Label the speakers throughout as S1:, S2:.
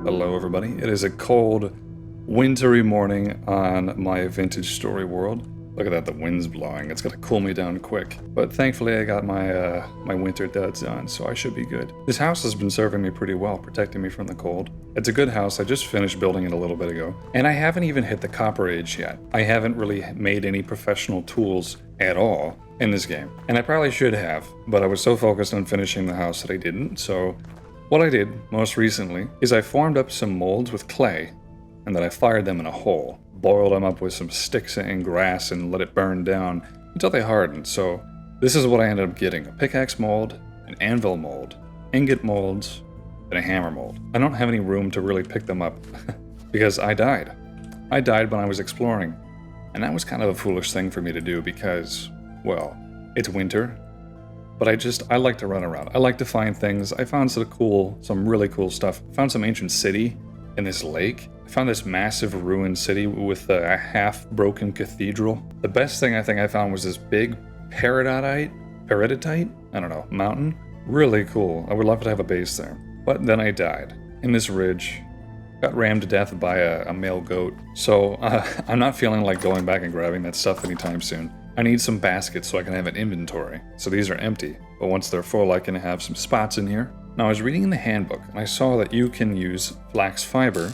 S1: Hello everybody. It is a cold, wintry morning on my vintage story world. Look at that, the wind's blowing. It's gonna cool me down quick. But thankfully I got my winter duds on, so I should be good. This house has been serving me pretty well, protecting me from the cold. It's a good house. I just finished building it a little bit ago. And I haven't even hit the copper age yet. I haven't really made any professional tools at all in this game. And I probably should have, but I was so focused on finishing the house that I didn't, so what I did most recently is I formed up some molds with clay, and then I fired them in a hole, boiled them up with some sticks and grass and let it burn down until they hardened. So this is what I ended up getting: a pickaxe mold, an anvil mold, ingot molds, and a hammer mold. I don't have any room to really pick them up because I died. I died when I was exploring, and that was kind of a foolish thing for me to do because, well, it's winter. But I like to run around. I like to find things. I found some really cool stuff. I found some ancient city in this lake. I found this massive ruined city with a half-broken cathedral. The best thing I think I found was this big peridotite, I don't know, mountain. Really cool. I would love to have a base there. But then I died in this ridge. Got rammed to death by a male goat. So I'm not feeling like going back and grabbing that stuff anytime soon. I need some baskets so I can have an inventory. So these are empty, but once they're full I can have some spots in here. Now I was reading in the handbook and I saw that you can use flax fiber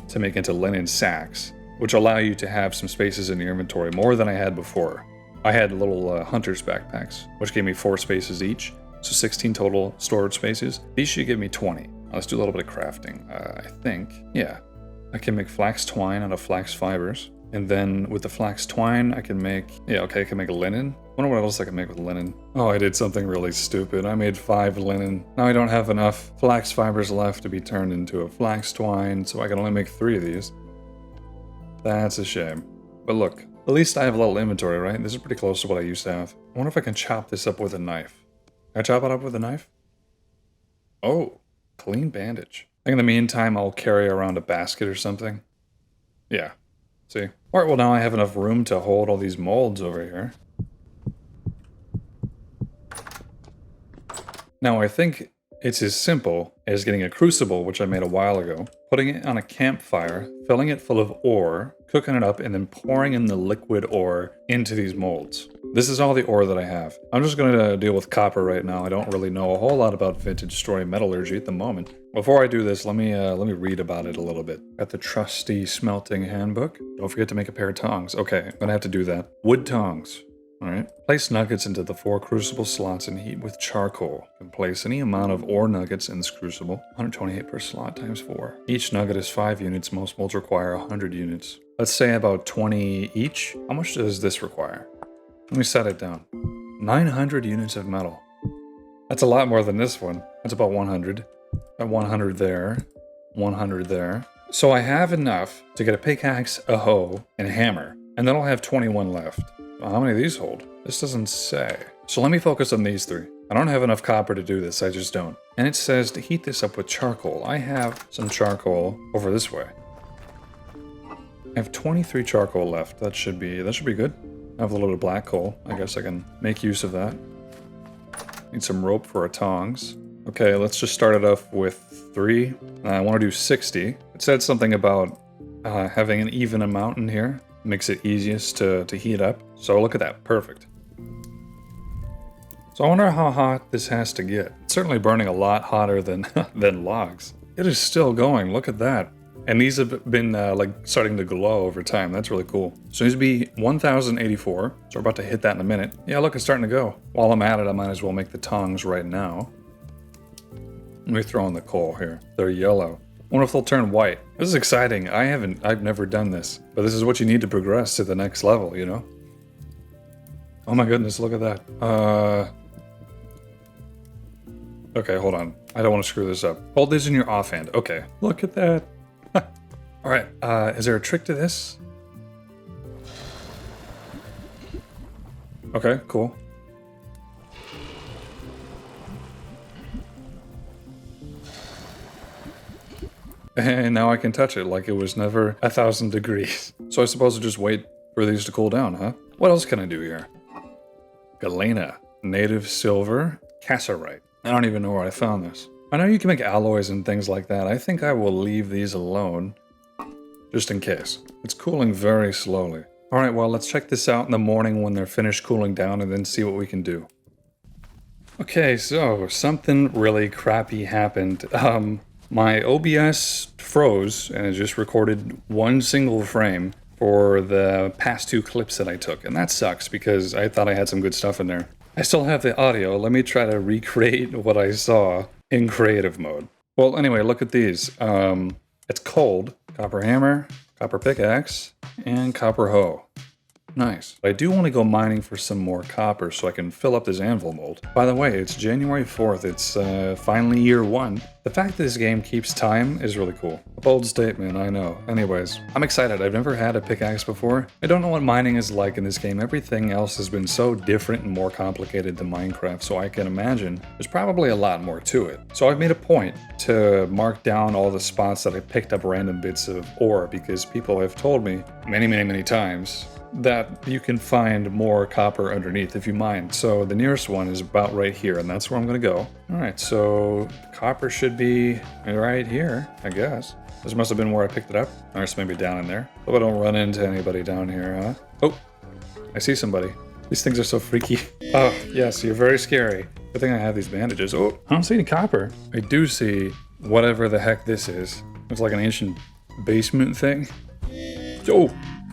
S1: to make into linen sacks, which allow you to have some spaces in your inventory, more than I had before. I had little hunter's backpacks, which gave me 4 spaces each, so 16 total storage spaces. These should give me 20. Now let's do a little bit of crafting. I think, yeah, I can make flax twine out of flax fibers. And then with the flax twine, I can make, I can make a linen. I wonder what else I can make with linen. Oh, I did something really stupid. I made 5 linen. Now I don't have enough flax fibers left to be turned into a flax twine, so I can only make 3 of these. That's a shame. But look, at least I have a little inventory, right? This is pretty close to what I used to have. I wonder if I can chop this up with a knife. Can I chop it up with a knife? Oh, clean bandage. I think in the meantime, I'll carry around a basket or something. Yeah. See? Alright, well now I have enough room to hold all these molds over here. Now I think it's as simple as getting a crucible, which I made a while ago, putting it on a campfire, filling it full of ore, cooking it up, and then pouring in the liquid ore into these molds. This is all the ore that I have. I'm just going to deal with copper right now. I don't really know a whole lot about vintage story metallurgy at the moment. Before I do this, let me read about it a little bit. Got the trusty smelting handbook. Don't forget to make a pair of tongs. Okay, I'm gonna have to do that. Wood tongs. Alright. Place nuggets into the 4 crucible slots and heat with charcoal. You can place any amount of ore nuggets in this crucible. 128 per slot times 4. Each nugget is 5 units. Most molds require 100 units. Let's say about 20 each. How much does this require? Let me set it down. 900 units of metal. That's a lot more than this one. That's about 100. Got 100 there. 100 there. So I have enough to get a pickaxe, a hoe, and a hammer. And then I'll have 21 left. Well, how many of these hold? This doesn't say. So let me focus on these 3. I don't have enough copper to do this, I just don't. And it says to heat this up with charcoal. I have some charcoal over this way. I have 23 charcoal left. That should be good. I have a little bit of black coal. I guess I can make use of that. Need some rope for our tongs. Okay, let's just start it off with 3. I want to do 60. It said something about having an even amount in here. Makes it easiest to heat up. So look at that, perfect. So I wonder how hot this has to get. It's certainly burning a lot hotter than than logs. It is still going, look at that. And these have been like starting to glow over time. That's really cool. So these would be 1084. So we're about to hit that in a minute. Yeah, look, it's starting to go. While I'm at it, I might as well make the tongs right now. Let me throw in the coal here. They're yellow. I wonder if they'll turn white. This is exciting. I've never done this. But this is what you need to progress to the next level, you know? Oh my goodness, look at that. Okay, hold on. I don't want to screw this up. Hold this in your offhand. Okay, look at that. Alright, is there a trick to this? Okay, cool. And now I can touch it like it was never 1,000 degrees. So I suppose I'll just wait for these to cool down, huh? What else can I do here? Galena, native silver, cassiterite. I don't even know where I found this. I know you can make alloys and things like that. I think I will leave these alone, just in case. It's cooling very slowly. Alright, well, let's check this out in the morning when they're finished cooling down and then see what we can do. Okay, so something really crappy happened. My OBS froze and it just recorded one single frame for the past 2 clips that I took, and that sucks because I thought I had some good stuff in there. I still have the audio. Let me try to recreate what I saw in creative mode. Well, anyway, look at these. It's cold. Copper hammer, copper pickaxe, and copper hoe. Nice. I do want to go mining for some more copper so I can fill up this anvil mold. By the way, it's January 4th. It's finally year 1. The fact that this game keeps time is really cool. A bold statement, I know. Anyways, I'm excited. I've never had a pickaxe before. I don't know what mining is like in this game. Everything else has been so different and more complicated than Minecraft, so I can imagine there's probably a lot more to it. So I've made a point to mark down all the spots that I picked up random bits of ore because people have told me many times that you can find more copper underneath if you mine. So the nearest one is about right here, and that's where I'm gonna go. Alright, so copper should be right here, I guess. This must have been where I picked it up. Or it's maybe down in there. Hope I don't run into anybody down here, huh? Oh, I see somebody. These things are so freaky. Oh, yes, you're very scary. Good thing I have these bandages. Oh, I don't see any copper. I do see whatever the heck this is. Looks like an ancient basement thing. Oh!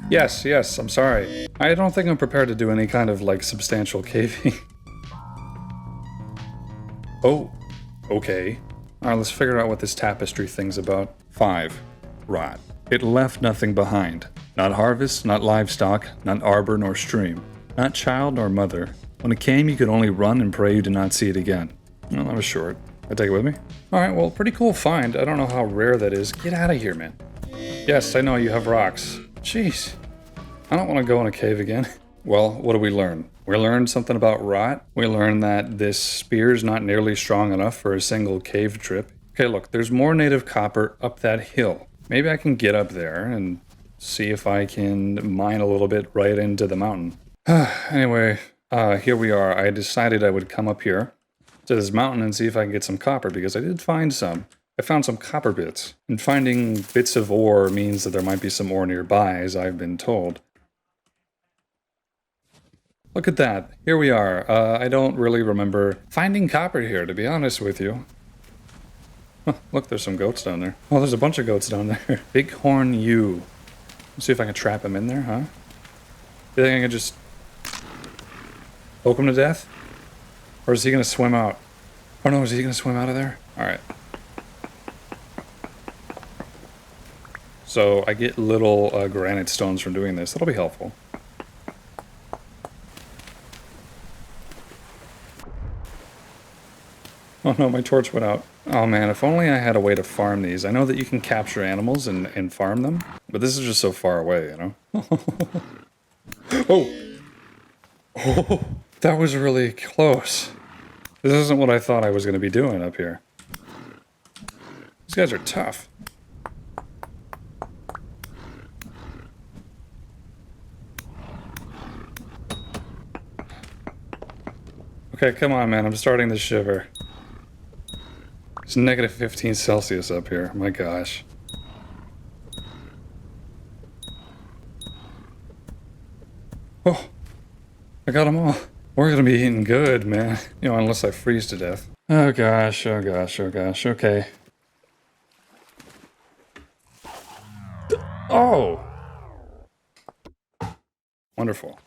S1: Yes, I'm sorry. I don't think I'm prepared to do any kind of, like, substantial caving. Oh, okay. Alright, let's figure out what this tapestry thing's about. 5. Rot. It left nothing behind. Not harvest, not livestock, not arbor nor stream. Not child nor mother. When it came, you could only run and pray you did not see it again. Well, that was short. I take it with me? Alright, well, pretty cool find. I don't know how rare that is. Get out of here, man. Yes, I know you have rocks. Jeez. I don't want to go in a cave again. Well, what do we learn? We learned something about rot. We learned that this spear is not nearly strong enough for a single cave trip. Okay, look, there's more native copper up that hill. Maybe I can get up there and see if I can mine a little bit right into the mountain. Anyway, here we are. I decided I would come up here to this mountain and see if I can get some copper because I did find some. I found some copper bits. And finding bits of ore means that there might be some ore nearby, as I've been told. Look at that. Here we are. I don't really remember finding copper here, to be honest with you. Huh, look, there's some goats down there. Oh, there's a bunch of goats down there. Bighorn ewe. Let's see if I can trap him in there, huh? You think I can just poke him to death? Or is he going to swim out? Oh no, is he going to swim out of there? Alright. So I get little granite stones from doing this. That'll be helpful. Oh no, my torch went out. Oh man, if only I had a way to farm these. I know that you can capture animals and farm them, but this is just so far away, you know? Oh! Oh! That was really close. This isn't what I thought I was going to be doing up here. These guys are tough. Okay, come on, man. I'm starting to shiver. It's negative 15 Celsius up here. My gosh. Oh, I got them all. We're gonna be eating good, man. You know, unless I freeze to death. Oh gosh, oh gosh, oh gosh. Okay. Oh! Wonderful.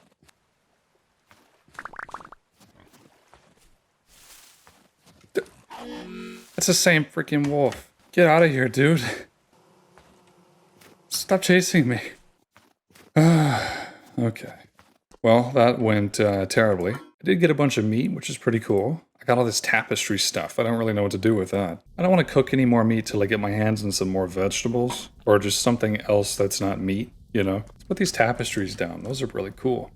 S1: It's the same freaking wolf. Get out of here, dude. Stop chasing me. Okay. Well, that went terribly. I did get a bunch of meat, which is pretty cool. I got all this tapestry stuff. I don't really know what to do with that. I don't want to cook any more meat till I get my hands on some more vegetables. Or just something else that's not meat, you know? Let's put these tapestries down. Those are really cool.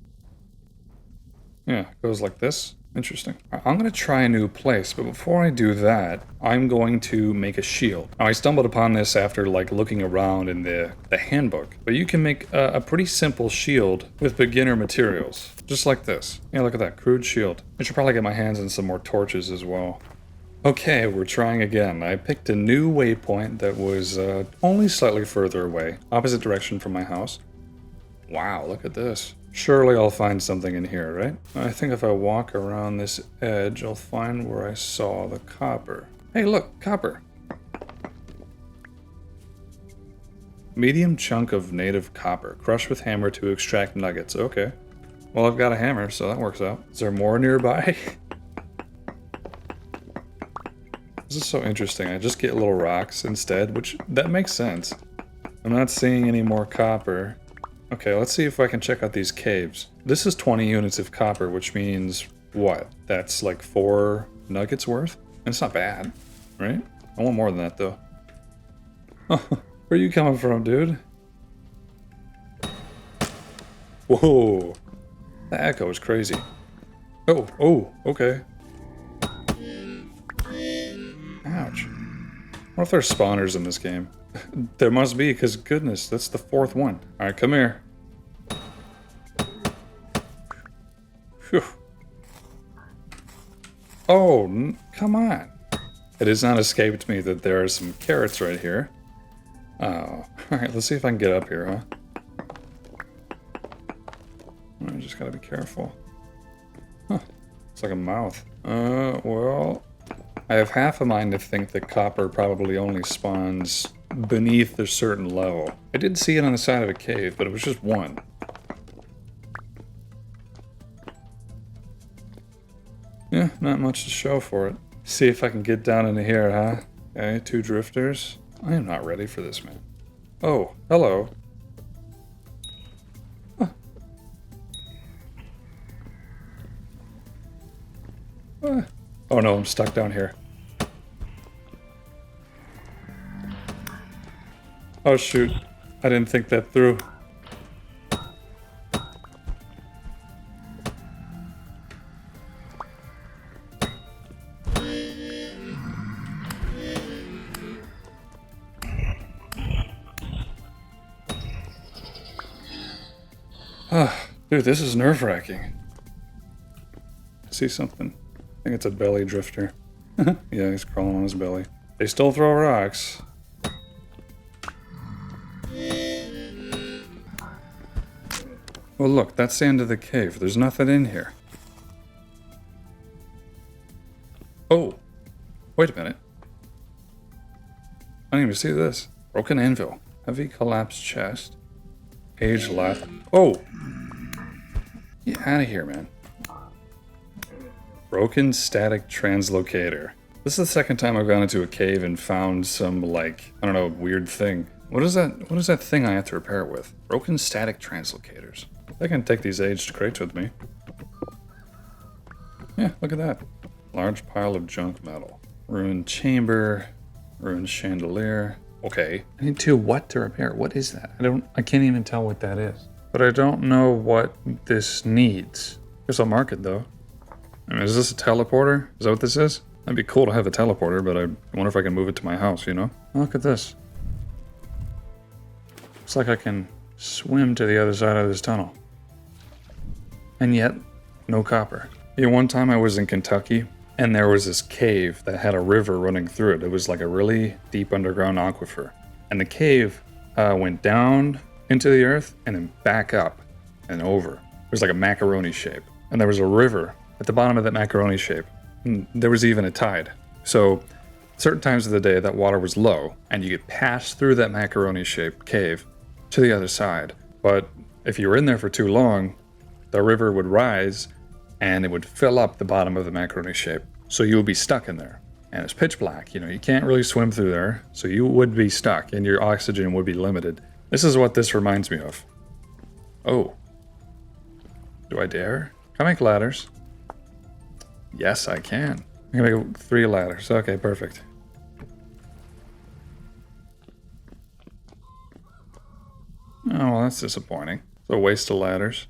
S1: Yeah, it goes like this. Interesting. I'm going to try a new place, but before I do that, I'm going to make a shield. Now, I stumbled upon this after, like, looking around in the handbook, but you can make a pretty simple shield with beginner materials, just like this. Yeah, look at that, crude shield. I should probably get my hands on some more torches as well. Okay, we're trying again. I picked a new waypoint that was only slightly further away, opposite direction from my house. Wow, look at this. Surely I'll find something in here, right? I think if I walk around this edge, I'll find where I saw the copper. Hey, look, copper. Medium chunk of native copper, crushed with hammer to extract nuggets. Okay. Well, I've got a hammer, so that works out. Is there more nearby? This is so interesting. I just get little rocks instead, which that makes sense. I'm not seeing any more copper. Okay, let's see if I can check out these caves. This is 20 units of copper, which means what? That's like 4 nuggets worth? It's not bad, right? I want more than that, though. Where are you coming from, dude? Whoa. The echo is crazy. Oh, okay. Ouch. What if there's spawners in this game? There must be, because goodness, that's the 4th one. Alright, come here. Phew. Oh, come on. It has not escaped me that there are some carrots right here. Oh, alright, let's see if I can get up here, huh? I just gotta be careful. Huh, it's like a mouth. Well, I have half a mind to think that copper probably only spawns beneath a certain level. I did see it on the side of a cave, but it was just one. Yeah, not much to show for it. See if I can get down into here, huh? Okay, 2 drifters. I am not ready for this, man. Oh, hello. Huh. Oh no, I'm stuck down here. Oh shoot, I didn't think that through. Dude, this is nerve-wracking. See something? I think it's a belly drifter. Yeah, he's crawling on his belly. They still throw rocks. Well, look, that's the end of the cave. There's nothing in here. Oh, wait a minute. I didn't even see this. Broken anvil. Heavy collapsed chest. Page left. Oh! Get out of here, man. Broken static translocator. This is the second time I've gone into a cave and found some, like, I don't know, weird thing. What is that thing I have to repair it with? Broken static translocators. I can take these aged crates with me. Yeah, look at that. Large pile of junk metal. Ruined chamber. Ruined chandelier. Okay. I need what to repair? What is that? I can't even tell what that is. But I don't know what this needs. Guess I'll mark it though. I mean, is this a teleporter? Is that what this is? That'd be cool to have a teleporter, but I wonder if I can move it to my house, you know? Look at this. Looks like I can swim to the other side of this tunnel. And yet, no copper. You know, one time I was in Kentucky, and there was this cave that had a river running through it. It was like a really deep underground aquifer. And the cave went down into the earth and then back up and over. It was like a macaroni shape. And there was a river at the bottom of that macaroni shape. And there was even a tide. So certain times of the day that water was low and you could pass through that macaroni shaped cave to the other side. But if you were in there for too long, the river would rise and it would fill up the bottom of the macaroni shape. So you would be stuck in there. And it's pitch black, you know, you can't really swim through there. So you would be stuck and your oxygen would be limited. This is what this reminds me of. Oh. Do I dare? Can I make ladders? Yes, I can. I'm gonna make 3 ladders. Okay, perfect. Oh, well, that's disappointing. So a waste of ladders.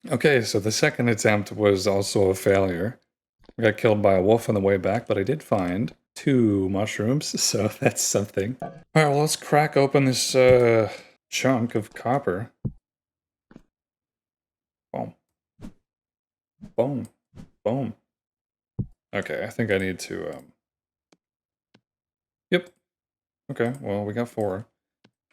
S1: Okay, so the second attempt was also a failure. I got killed by a wolf on the way back, but I did find 2 mushrooms, so that's something. Alright, well, let's crack open this chunk of copper. Boom. Boom. Boom. Okay, I think I need to, Yep. Okay, well, we got 4.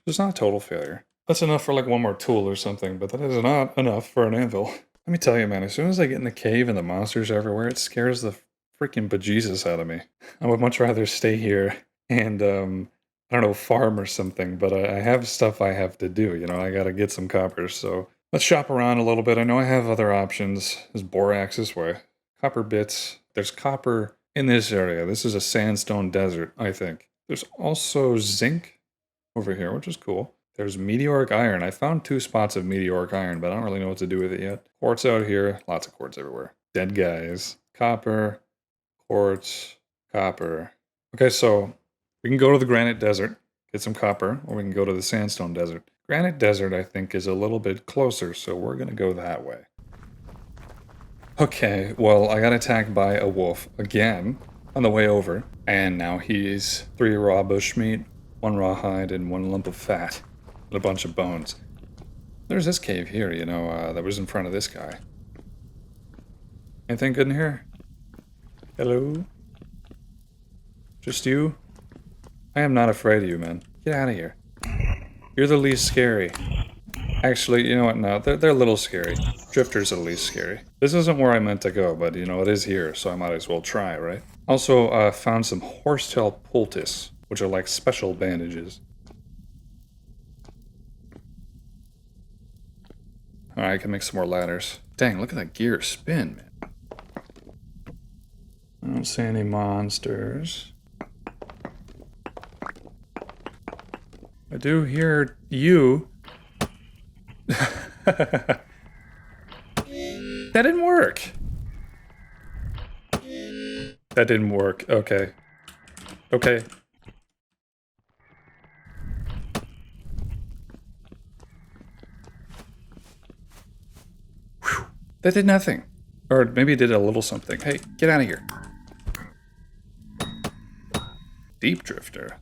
S1: It's not a total failure. That's enough for like one more tool or something, but that is not enough for an anvil. Let me tell you, man, as soon as I get in the cave and the monsters are everywhere, it scares the freaking bejesus out of me. I would much rather stay here and, I don't know, farm or something, but I have stuff I have to do, you know, I gotta get some copper, so let's shop around a little bit. I know I have other options. There's borax this way, copper bits. There's copper in this area. This is a sandstone desert, I think. There's also zinc over here, which is cool. There's meteoric iron. I found 2 spots of meteoric iron, but I don't really know what to do with it yet. Quartz out here. Lots of quartz everywhere. Dead guys. Copper. Quartz. Copper. Okay, so we can go to the granite desert, get some copper, or we can go to the sandstone desert. Granite desert, I think, is a little bit closer, so we're going to go that way. Okay, well, I got attacked by a wolf again on the way over, and now he's 3 raw bushmeat, 1 rawhide, and 1 lump of fat, and a bunch of bones. There's this cave here, you know, that was in front of this guy. Anything good in here? Hello? Just you? I am not afraid of you, man. Get out of here. You're the least scary. Actually, you know what? No, they're a little scary. Drifters are the least scary. This isn't where I meant to go, but you know, it is here, so I might as well try, right? Also, found some horsetail poultice, which are like special bandages. Alright, I can make some more ladders. Dang, look at that gear spin, man. I don't see any monsters. I do hear you. That didn't work. That didn't work. Okay. Okay. Whew. That did nothing. Or maybe it did a little something. Hey, get out of here. Deep drifter.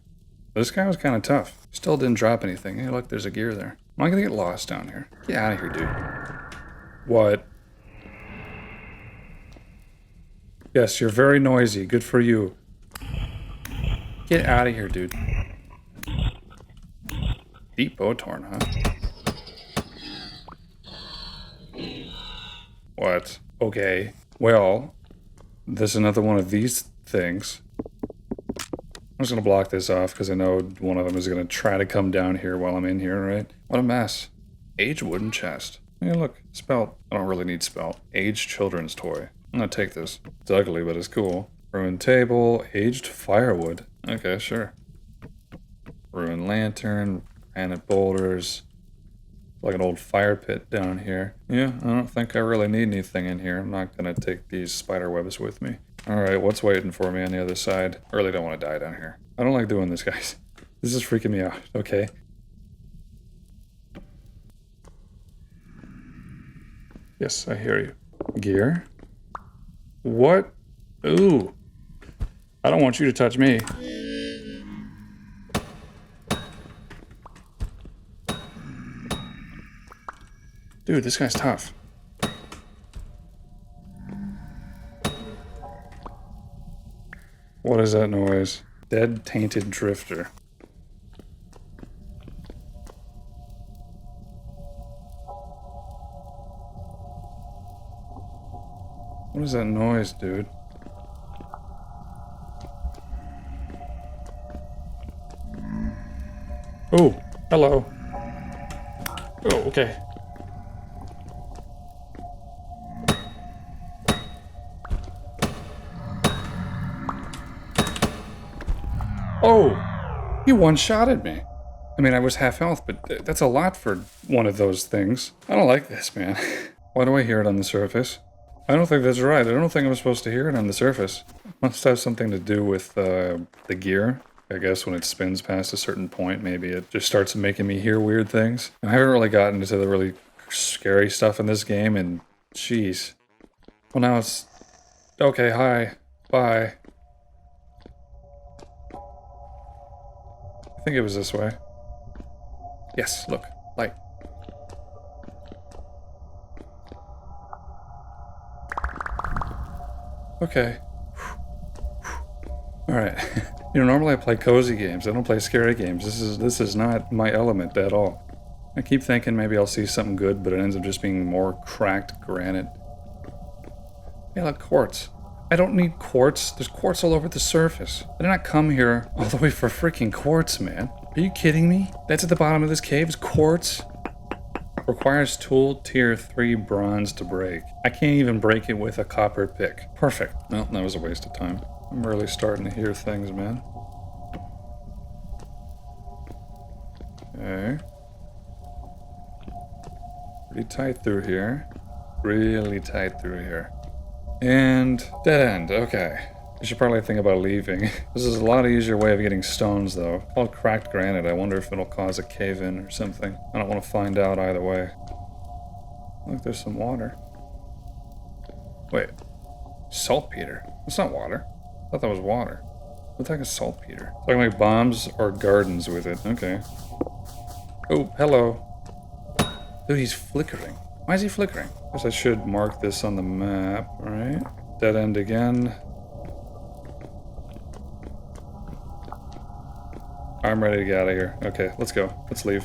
S1: This guy was kind of tough. Still didn't drop anything. Hey, look, there's a gear there. Am I gonna get lost down here? Get out of here, dude. What? Yes, you're very noisy. Good for you. Get out of here, dude. Deep Botorn, huh? What? Okay. Well, there's another one of these things. I'm just gonna block this off because I know one of them is gonna try to come down here while I'm in here, right? What a mess. Aged wooden chest. Hey, look, spelt. I don't really need spelt. Aged children's toy. I'm gonna take this. It's ugly, but it's cool. Ruined table. Aged firewood. Okay, sure. Ruined lantern. Granite boulders. Like an old fire pit down here. Yeah, I don't think I really need anything in here. I'm not gonna take these spider webs with me. Alright, what's waiting for me on the other side? I really don't want to die down here. I don't like doing this, guys. This is freaking me out, okay? Yes, I hear you. Gear? What? Ooh. I don't want you to touch me. Dude, this guy's tough. What is that noise? Dead tainted drifter. What is that noise, dude? Oh, hello. Oh, okay. Oh, he one-shotted me. I mean, I was half health, but that's a lot for one of those things. I don't like this, man. Why do I hear it on the surface? I don't think that's right. I don't think I'm supposed to hear it on the surface. It must have something to do with the gear. I guess when it spins past a certain point, maybe it just starts making me hear weird things. I haven't really gotten into the really scary stuff in this game, and jeez. Well, now it's... Okay, hi. Bye. I think it was this way. Yes, look. Light. Okay. Alright. Normally I play cozy games. I don't play scary games. This is not my element at all. I keep thinking maybe I'll see something good, but it ends up just being more cracked granite. Hey, look, quartz. I don't need quartz. There's quartz all over the surface. I did not come here all the way for freaking quartz, man. Are you kidding me? That's at the bottom of this cave is quartz? Requires tool tier 3 bronze to break. I can't even break it with a copper pick. Perfect. Well, that was a waste of time. I'm really starting to hear things, man. Okay. Pretty tight through here. Really tight through here. And dead end. Okay. I should probably think about leaving. This is a lot easier way of getting stones, though. Called cracked granite. I wonder if it'll cause a cave-in or something. I don't want to find out either way. Look, there's some water. Wait. Saltpeter? That's not water. I thought that was water. What the heck is saltpeter? So I can make bombs or gardens with it. Okay. Oh, hello. Dude, he's flickering. Why is he flickering? Guess I should mark this on the map, right? Dead end again. I'm ready to get out of here. Okay, let's go. Let's leave.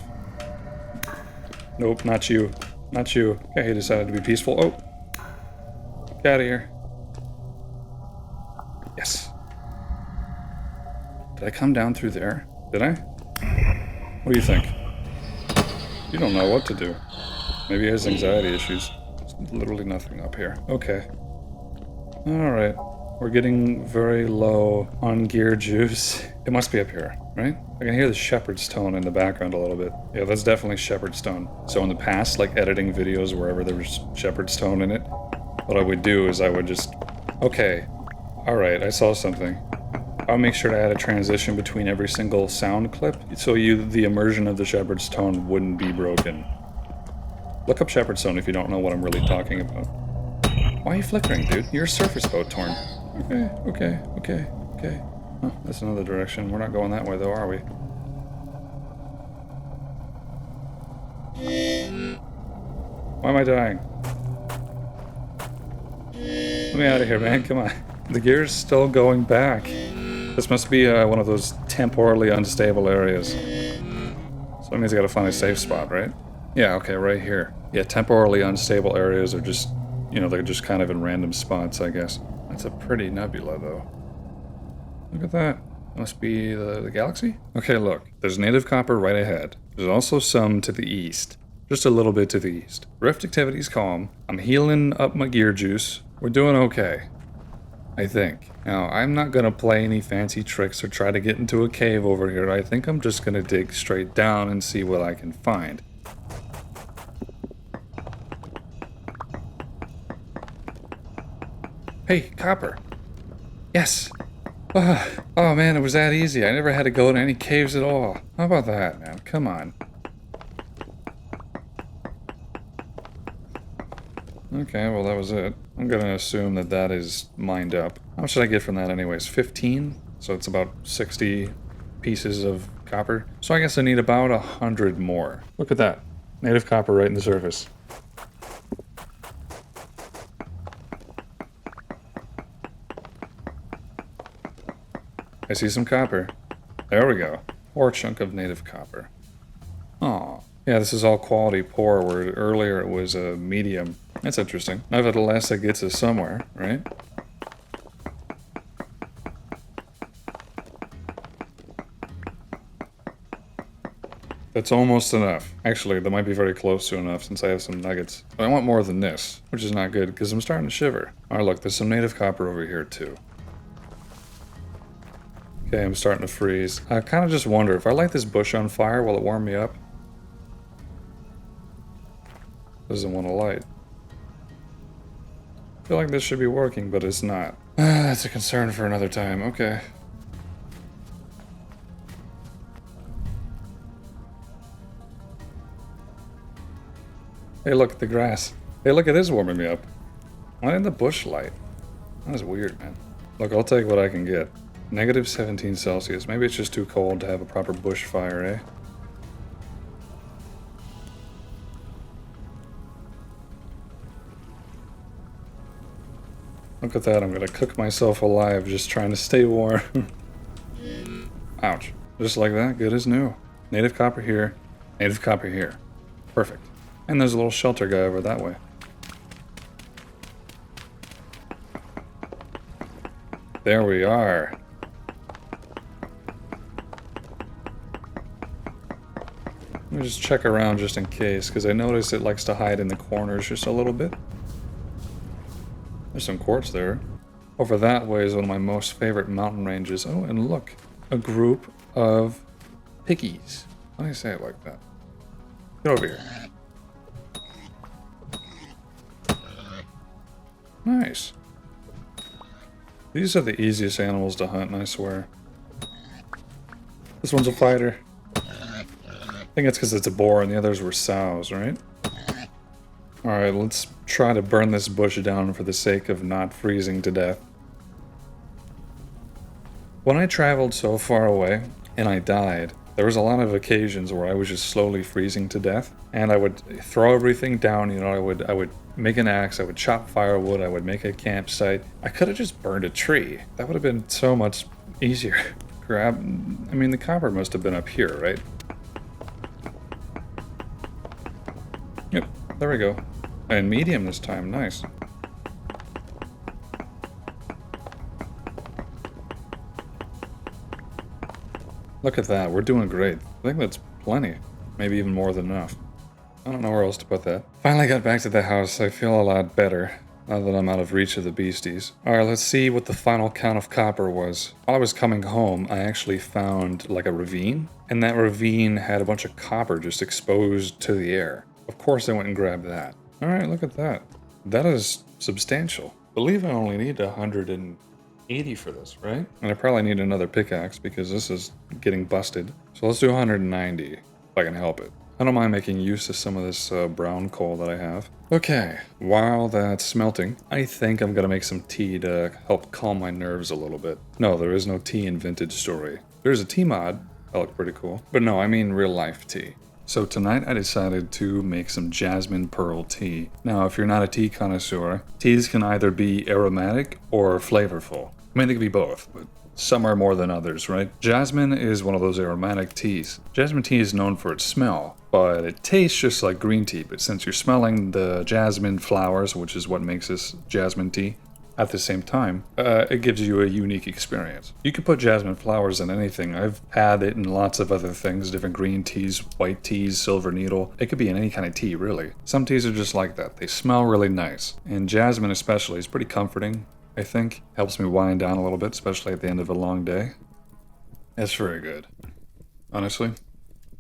S1: Nope, not you. Not you. Okay, he decided to be peaceful. Oh! Get out of here. Yes. Did I come down through there? Did I? What do you think? You don't know what to do. Maybe he has anxiety issues. There's literally nothing up here. Okay. Alright. We're getting very low on gear juice. It must be up here, right? I can hear the shepherd's tone in the background a little bit. Yeah, that's definitely shepherd's tone. So in the past, like editing videos wherever there was shepherd's tone in it, what I would do is I would just... Okay. Alright, I saw something. I'll make sure to add a transition between every single sound clip so the immersion of the shepherd's tone wouldn't be broken. Look up shepherd's tone if you don't know what I'm really talking about. Why are you flickering, dude? You're a surface boat, Torn. Okay. Oh, that's another direction. We're not going that way, though, are we? Why am I dying? Let me out of here, man. Come on. The gear's still going back. This must be one of those temporally unstable areas. So that means I gotta find a safe spot, right? Yeah, okay, right here. Yeah, temporally unstable areas are just, they're just kind of in random spots, I guess. That's a pretty nebula, though. Look at that. Must be the galaxy? Okay, look. There's native copper right ahead. There's also some to the east. Just a little bit to the east. Rift activity's calm. I'm healing up my gear juice. We're doing okay. I think. Now, I'm not gonna play any fancy tricks or try to get into a cave over here. I think I'm just gonna dig straight down and see what I can find. Hey, copper. Yes. Oh man, it was that easy. I never had to go to any caves at all. How about that, man? Come on. Okay, well that was it. I'm gonna assume that is mined up. How much did I get from that anyways? 15? So it's about 60 pieces of copper. So I guess I need about 100 more. Look at that. Native copper right in the surface. I see some copper. There we go. Poor chunk of native copper. Aw. Yeah, this is all quality poor, where earlier it was a medium. That's interesting. Nevertheless, it gets us somewhere, right? That's almost enough. Actually, that might be very close to enough since I have some nuggets. But I want more than this, which is not good because I'm starting to shiver. Alright, look, there's some native copper over here too. Okay, I'm starting to freeze. I kind of just wonder, if I light this bush on fire, will it warm me up? Doesn't want to light. I feel like this should be working, but it's not. That's a concern for another time. Okay. Hey, look at the grass. Hey, look, it is warming me up. Why didn't the bush light? That is weird, man. Look, I'll take what I can get. Negative 17 Celsius. Maybe it's just too cold to have a proper bush fire, eh? Look at that, I'm gonna cook myself alive just trying to stay warm. Ouch. Just like that, good as new. Native copper here, native copper here. Perfect. And there's a little shelter guy over that way. There we are. Let me just check around just in case, because I noticed it likes to hide in the corners just a little bit. There's some quartz there. Over that way is one of my most favorite mountain ranges. Oh, and look, a group of piggies. Why do I say it like that? Get over here. Nice. These are the easiest animals to hunt, I swear. This one's a fighter. I think it's because it's a boar and the others were sows, right? Alright, let's try to burn this bush down for the sake of not freezing to death. When I traveled so far away and I died, there was a lot of occasions where I was just slowly freezing to death, and I would throw everything down. You know, I would make an axe, I would chop firewood, I would make a campsite. I could have just burned a tree. That would have been so much easier. I mean, the copper must have been up here, right? Yep, there we go. And medium this time, nice. Look at that, we're doing great. I think that's plenty. Maybe even more than enough. I don't know where else to put that. Finally got back to the house. I feel a lot better now that I'm out of reach of the beasties. Alright, let's see what the final count of copper was. While I was coming home, I actually found like a ravine. And that ravine had a bunch of copper just exposed to the air. Of course I went and grabbed that. Alright, look at that. That is substantial. I believe I only need 180 for this, right? And I probably need another pickaxe because this is getting busted. So let's do 190 if I can help it. I don't mind making use of some of this brown coal that I have. Okay, while that's smelting, I think I'm gonna make some tea to help calm my nerves a little bit. No, there is no tea in Vintage Story. There's a tea mod. That looked pretty cool. But no, I mean real life tea. So tonight I decided to make some jasmine pearl tea. Now, if you're not a tea connoisseur, teas can either be aromatic or flavorful. I mean, they can be both, but some are more than others, right? Jasmine is one of those aromatic teas. Jasmine tea is known for its smell, but it tastes just like green tea. But since you're smelling the jasmine flowers, which is what makes this jasmine tea, at the same time, it gives you a unique experience. You can put jasmine flowers in anything. I've had it in lots of other things, different green teas, white teas, silver needle. It could be in any kind of tea, really. Some teas are just like that. They smell really nice. And jasmine especially is pretty comforting, I think. Helps me wind down a little bit, especially at the end of a long day. It's very good. Honestly.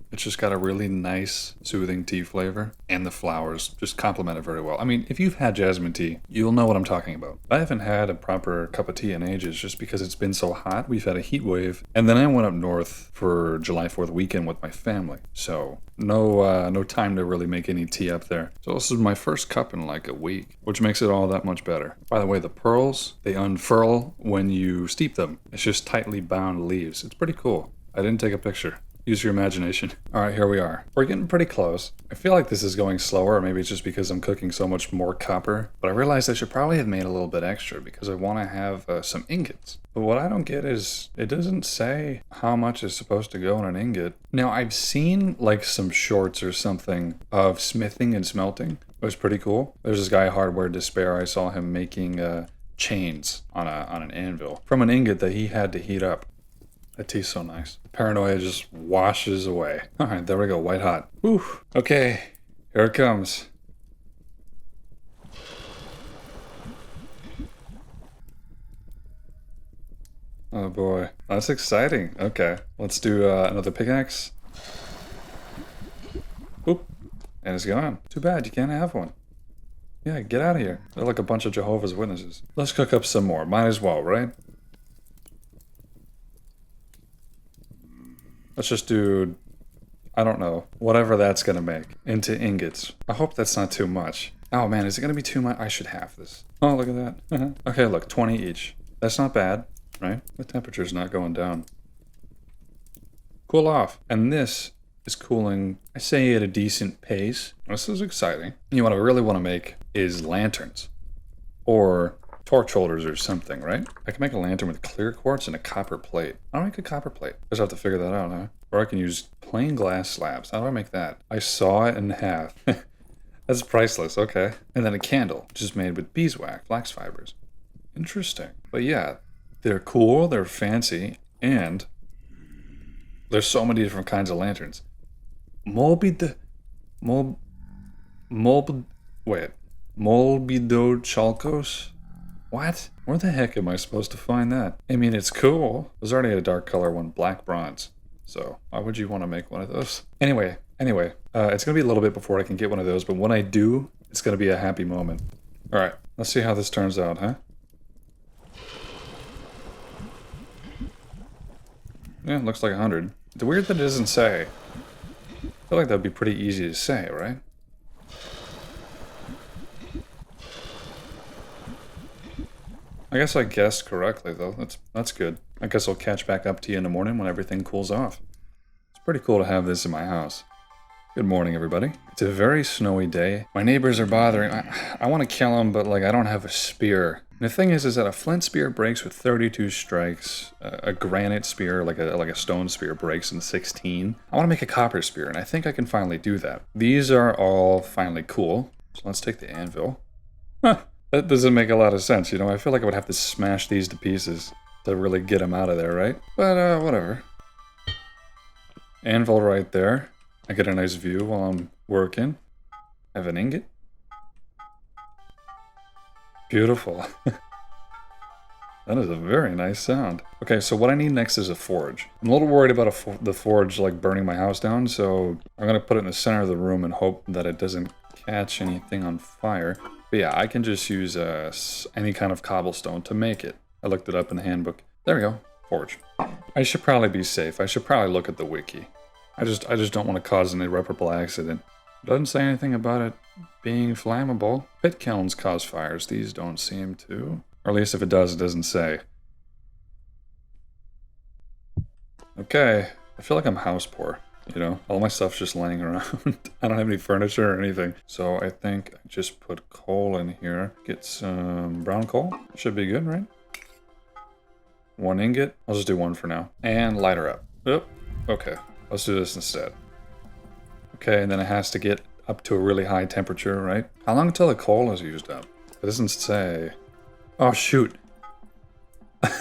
S1: It's just got a really nice, soothing tea flavor, and the flowers just complement it very well. I mean, if you've had jasmine tea, you'll know what I'm talking about. I haven't had a proper cup of tea in ages just because it's been so hot. We've had a heat wave, and then I went up north for July 4th weekend with my family, so no time to really make any tea up there. So this is my first cup in like a week, which makes it all that much better. By the way, the pearls, they unfurl when you steep them. It's just tightly bound leaves. It's pretty cool. I didn't take a picture. Use your imagination. All right, here we are. We're getting pretty close. I feel like this is going slower, or maybe it's just because I'm cooking so much more copper. But I realized I should probably have made a little bit extra because I want to have some ingots. But what I don't get is it doesn't say how much is supposed to go in an ingot. Now, I've seen like some shorts or something of smithing and smelting. It was pretty cool. There's this guy, Hardware Despair. I saw him making chains on an anvil from an ingot that he had to heat up. That tea's so nice. Paranoia just washes away. All right, there we go, white hot. Whew. Okay, here it comes. Oh boy, that's exciting. Okay, let's do another pickaxe. Oop, and it's gone. Too bad, you can't have one. Yeah, get out of here. They're like a bunch of Jehovah's Witnesses. Let's cook up some more, might as well, right? Let's just do, I don't know, whatever that's gonna make into ingots. I hope that's not too much. Oh man, is it gonna be too much? I should have this. Oh, look at that. Okay, look, 20 each. That's not bad, right? The temperature's not going down. Cool off. And this is cooling, I say, at a decent pace. This is exciting. You know what I really want to make is lanterns. Or torch holders or something, right? I can make a lantern with clear quartz and a copper plate. How do I make a copper plate? Just have to figure that out, huh? Or I can use plain glass slabs. How do I make that? I saw it in half. That's priceless, okay. And then a candle, which is made with beeswax, flax fibers. Interesting. But yeah, they're cool, they're fancy, and there's so many different kinds of lanterns. Molbido Chalcos? What? Where the heck am I supposed to find that? I mean, it's cool. There's already a dark color one, black bronze. So why would you want to make one of those? Anyway, it's going to be a little bit before I can get one of those, but when I do, it's going to be a happy moment. All right, let's see how this turns out, huh? Yeah, looks like 100. It's weird that it doesn't say. I feel like that would be pretty easy to say, right? I guess I guessed correctly, though. That's good. I guess I'll catch back up to you in the morning when everything cools off. It's pretty cool to have this in my house. Good morning, everybody. It's a very snowy day. My neighbors are bothering. I want to kill them, but like I don't have a spear. And the thing is that a flint spear breaks with 32 strikes. A granite spear, like a stone spear, breaks in 16. I want to make a copper spear, and I think I can finally do that. These are all finally cool. So let's take the anvil. Huh. That doesn't make a lot of sense, you know? I feel like I would have to smash these to pieces to really get them out of there, right? But, whatever. Anvil right there. I get a nice view while I'm working. I have an ingot. Beautiful. That is a very nice sound. Okay, so what I need next is a forge. I'm a little worried about the forge, like, burning my house down, so I'm gonna put it in the center of the room and hope that it doesn't catch anything on fire. But yeah, I can just use any kind of cobblestone to make it. I looked it up in the handbook. There we go. Forge. I should probably be safe. I should probably look at the wiki. I just don't want to cause an irreparable accident. It doesn't say anything about it being flammable. Pit kilns cause fires. These don't seem to. Or at least if it does, it doesn't say. Okay. I feel like I'm house poor. You know, all my stuff's just laying around. I don't have any furniture or anything. So I think I just put coal in here. Get some brown coal. Should be good, right? 1 ingot. I'll just do 1 for now. And light her up. Oh, okay. Let's do this instead. Okay, and then it has to get up to a really high temperature, right? How long until the coal is used up? It doesn't say. Oh, shoot. I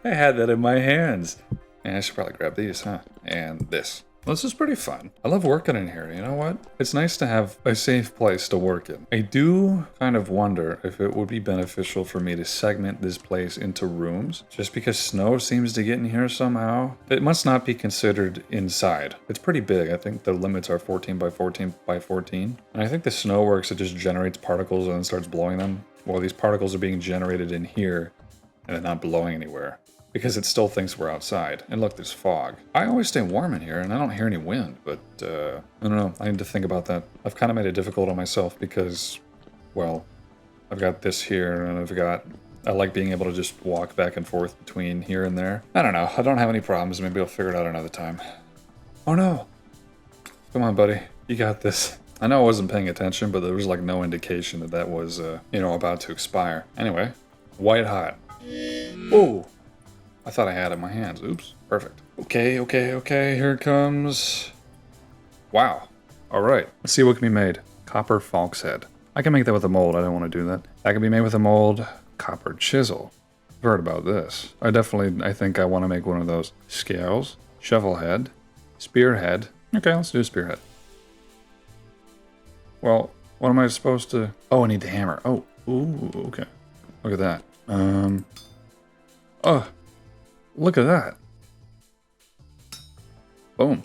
S1: had that in my hands. And I should probably grab these, huh? And this. Well, this is pretty fun. I love working in here, you know what? It's nice to have a safe place to work in. I do kind of wonder if it would be beneficial for me to segment this place into rooms, just because snow seems to get in here somehow. It must not be considered inside. It's pretty big. I think the limits are 14 by 14 by 14. And I think the snow works, it just generates particles and then starts blowing them. Well, these particles are being generated in here and they're not blowing anywhere. Because it still thinks we're outside. And look, there's fog. I always stay warm in here, and I don't hear any wind, but, I don't know. I need to think about that. I've kind of made it difficult on myself because, well, I've got this here, and I like being able to just walk back and forth between here and there. I don't know. I don't have any problems. Maybe I'll figure it out another time. Oh, no. Come on, buddy. You got this. I know I wasn't paying attention, but there was, like, no indication that that was, about to expire. Anyway, white hot. Ooh. I thought I had it in my hands. Oops. Perfect. Okay. Here it comes. Wow. All right. Let's see what can be made. Copper falc's head. I can make that with a mold. I don't want to do that. That can be made with a mold. Copper chisel. I've heard about this. I think I want to make one of those. Scales. Shovel head. Spearhead. Okay, let's do a spearhead. Well, what am I supposed to... Oh, I need the hammer. Oh. Ooh, okay. Look at that. Oh. Look at that. Boom.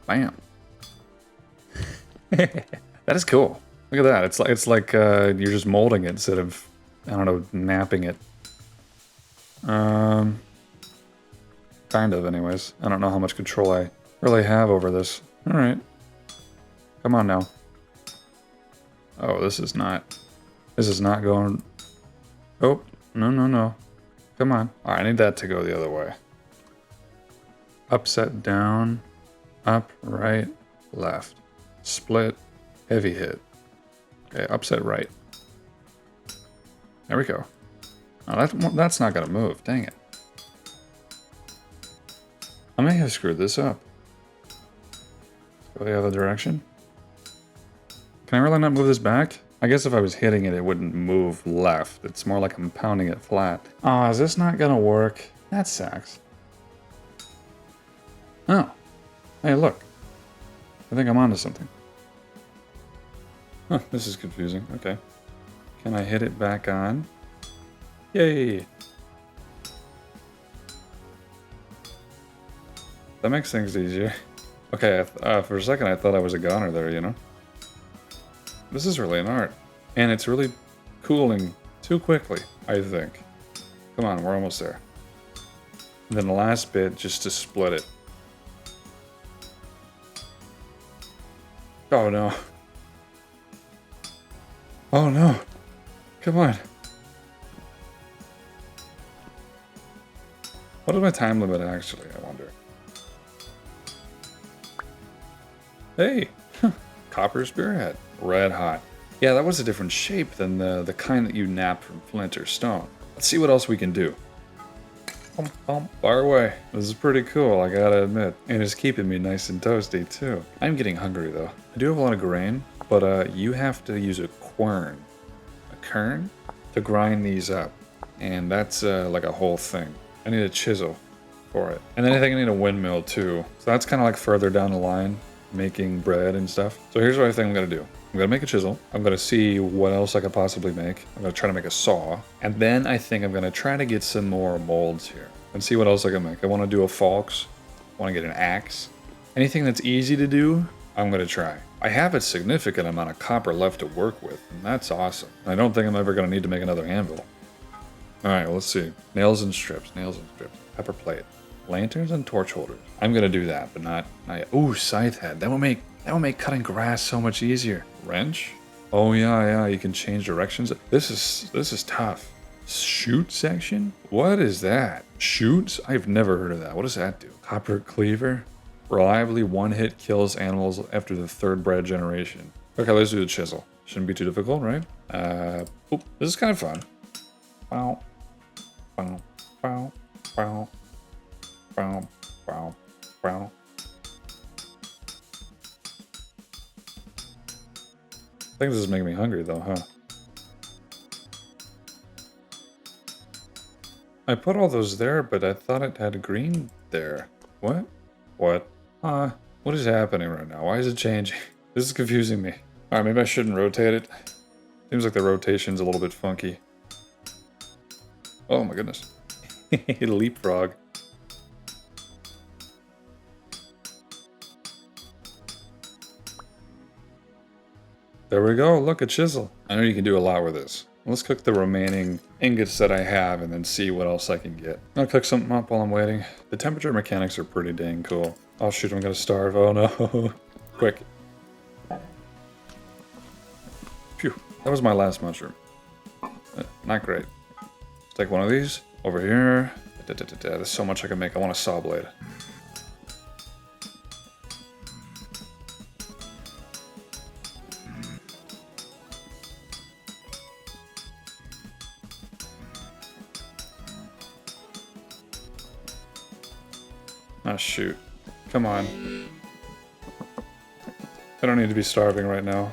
S1: Bam. That is cool. Look at that. It's like you're just molding it instead of, I don't know, napping it. Kind of, anyways. I don't know how much control I really have over this. Alright. Come on now. Oh, this is not going... Oh, no. Come on. Alright, I need that to go the other way. Upset, down, up, right, left. Split, heavy hit. Okay, upset right. There we go. Oh, that's not gonna move. Dang it. I may have screwed this up. Go the other direction. Can I really not move this back? I guess if I was hitting it, it wouldn't move left. It's more like I'm pounding it flat. Oh, is this not gonna work? That sucks. Oh. Hey, look. I think I'm onto something. Huh, this is confusing. Okay. Can I hit it back on? Yay! That makes things easier. Okay, for a second I thought I was a goner there, you know? This is really an art. And it's really cooling too quickly, I think. Come on, we're almost there. And then the last bit, just to split it. Oh no. Oh no. Come on. What is my time limit actually, I wonder? Hey! Copper spearhead. Red hot. Yeah, that was a different shape than the kind that you nap from flint or stone. Let's see what else we can do. Fire away. This is pretty cool, I gotta admit. And it's keeping me nice and toasty, too. I'm getting hungry, though. I do have a lot of grain, but you have to use a quern. A kern? To grind these up. And that's like a whole thing. I need a chisel for it. And then I think I need a windmill, too. So that's kind of like further down the line, making bread and stuff. So here's what I think I'm gonna do. I'm gonna make a chisel. I'm gonna see what else I could possibly make. I'm gonna try to make a saw. And then I think I'm gonna try to get some more molds here and see what else I can make. I wanna do a falx. I wanna get an axe. Anything that's easy to do, I'm gonna try. I have a significant amount of copper left to work with, and that's awesome. I don't think I'm ever gonna need to make another anvil. All right, well, let's see. Nails and strips, pepper plate, lanterns and torch holders. I'm gonna do that, but not yet. Ooh, scythe head. That will make cutting grass so much easier. Wrench? Oh yeah, you can change directions. This is tough. Shoot section? What is that? Shoots? I've never heard of that. What does that do? Copper cleaver? Reliably one-hit kills animals after the 3rd bred generation. Okay, let's do the chisel. Shouldn't be too difficult, right? Oop, this is kind of fun. Bow, bow, bow, bow, bow, bow, bow. I think this is making me hungry though, huh? I put all those there, but I thought it had green there. What? What? What is happening right now? Why is it changing? This is confusing me. Alright, maybe I shouldn't rotate it. Seems like the rotation's a little bit funky. Oh my goodness. Leapfrog. There we go, look, a chisel. I know you can do a lot with this. Let's cook the remaining ingots that I have and then see what else I can get. I'll cook something up while I'm waiting. The temperature mechanics are pretty dang cool. Oh shoot, I'm gonna starve. Oh no. Quick. Phew, that was my last mushroom. Not great. Let's take one of these. Over here. There's so much I can make. I want a saw blade. Oh shoot. Come on. I don't need to be starving right now.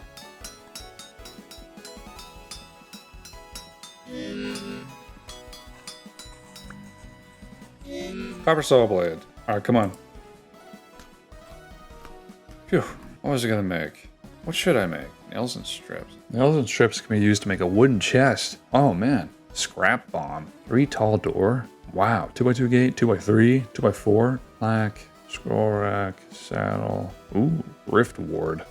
S1: Copper saw blade. Alright, come on. Phew. What was I gonna make? What should I make? Nails and strips. Nails and strips can be used to make a wooden chest. Oh man. Scrap bomb. 3 tall door. Wow. 2x2 gate, 2x3, 2x4. Black. Scroll rack. Saddle. Ooh. Rift ward.